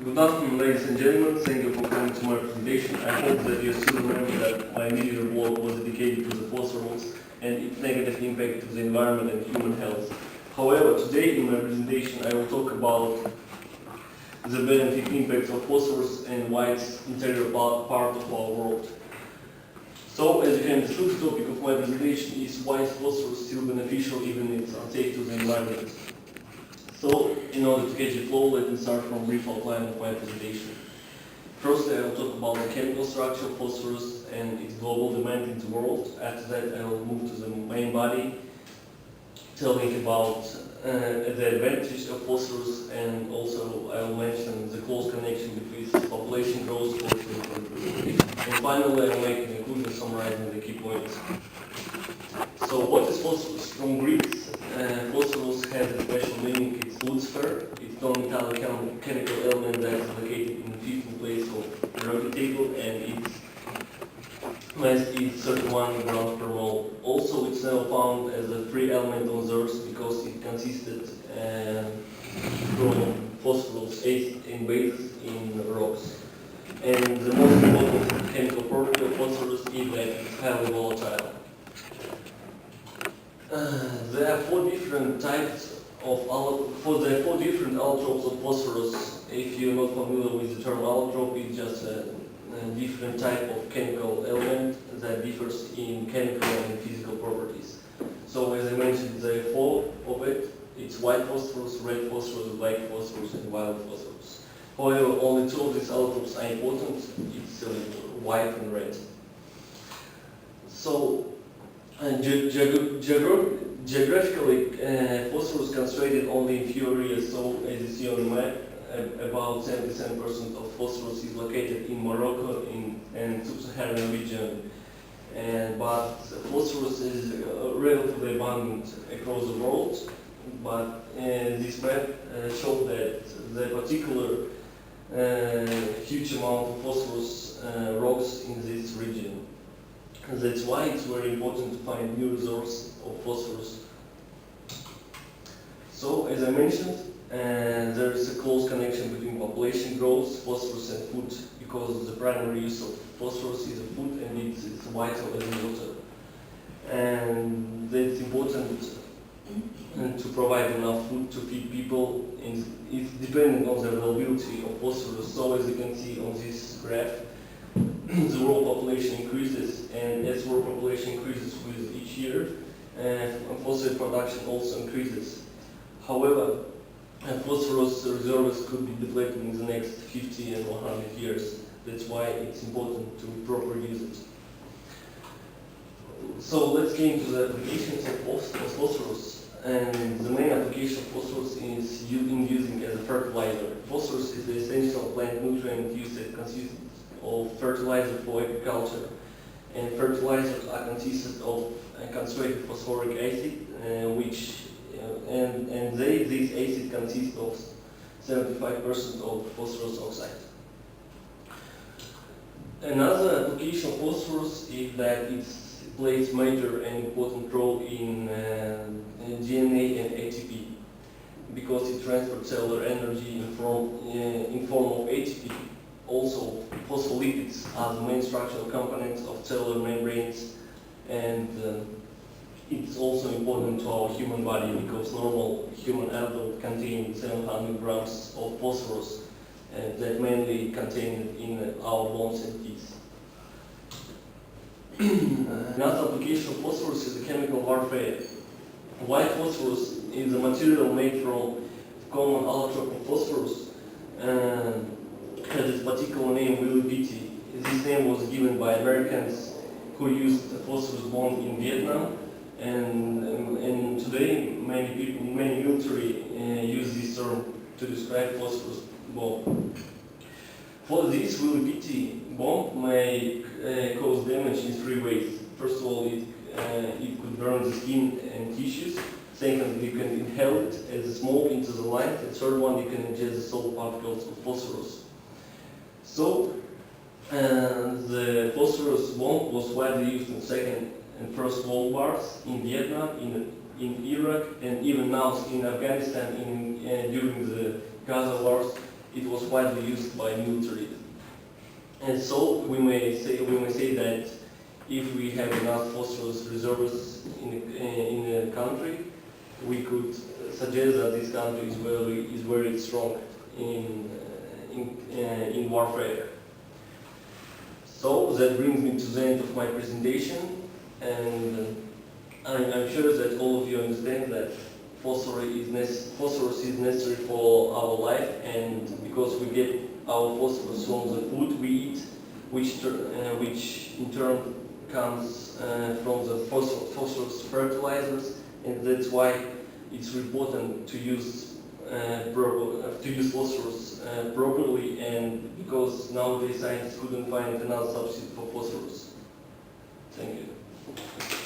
Good afternoon, ladies and gentlemen. Thank you for coming to my presentation. I hope that you still remember that my major work was dedicated to the phosphorus and its negative impact to the environment and human health. However, today in my presentation I will talk about the benefit impacts of phosphorus and why it's integral part of our world. So, as you can see, the topic of my presentation is why is phosphorus still beneficial even if it's unsafe to the environment. So, in order to catch the flow, let me start from a brief outline of my presentation. First, I will talk about the chemical structure of phosphorus and its global demand in the world. After that, I will move to the main body, telling about the advantage of phosphorus, and also I will mention the close connection between population growth, and finally I will make a conclusion summarizing the key points. So, what is phosphorus? From Greek, phosphorus has a special meaning. It's lucifer. It's non-metallic chemical element that is located in the 15th place of the periodic table, and its mass is 31 grams per mole. Also, it's now found as a free element on the Earth because it consisted from phosphorus acid and base in rocks. And the most important chemical property of phosphorus is that it's highly volatile. There are four different types of there are four different allotropes of phosphorus. If you're not familiar with the term allotrope, it's just a different type of chemical element that differs in chemical and physical properties. So, as I mentioned, there are four of it. It's white phosphorus, red phosphorus, black phosphorus, and violet phosphorus. However, only two of these allotropes are important. It's white and red. So, geographically, phosphorus concentrated only in few areas. So, as you see on the map, about 77% of phosphorus is located in Morocco and sub-Saharan region. But phosphorus is relatively abundant across the world. But this map shows that the particular huge amount of phosphorus rocks in this region. That's why it's very important to find new resources of phosphorus. So, as I mentioned, there is a close connection between population growth, phosphorus, and food, because the primary use of phosphorus is food and it's vital as water. And it's important to provide enough food to feed people, and it's depending on the availability of phosphorus. So, as you can see on this graph, the world population increases, and as world population increases with each year, phosphate production also increases. However, phosphorus reserves could be depleted in the next 50 and 100 years. That's why it's important to properly use it. So let's get into the applications of phosphorus. And the main application of phosphorus is in using as a fertilizer. Phosphorus is the essential plant nutrient used that consists of fertilizer for agriculture, and fertilizers are consisted of concentrated phosphoric acid, this acid consists of 75% of phosphorus oxide. Another application of phosphorus is that it plays major and important role in DNA and ATP, because it transfers cellular energy in form of ATP. Also, phospholipids are the main structural components of cellular membranes, and it's also important to our human body because normal human adult contains 700 grams of phosphorus that mainly contained in our bones and teeth. Another application of phosphorus is the chemical warfare. White phosphorus is a material made from common allotrope of phosphorus. Has its particular name, Willy-Beatty. This name was given by Americans who used the phosphorus bomb in Vietnam, and today many military use this term to describe phosphorus bomb. For this, Willy-Beatty bomb may cause damage in three ways. First of all, it could burn the skin and tissues. Second, you can inhale it as a smoke into the light. The third one, you can ingest the salt particles of phosphorus. So, the phosphorus bomb was widely used in Second and First World Wars in Vietnam, in Iraq, and even now in Afghanistan during the Gaza wars. it was widely used by military. And so we may say that if we have enough phosphorus reserves in a country, we could suggest that this country is very strong in warfare. So that brings me to the end of my presentation, and I'm sure that all of you understand that phosphorus is necessary for our life, and because we get our phosphorus from the food we eat, which in turn comes from the phosphorus fertilizers, and that's why it's important to use phosphorus properly, and because nowadays scientists couldn't find another substitute for phosphorus. Thank you.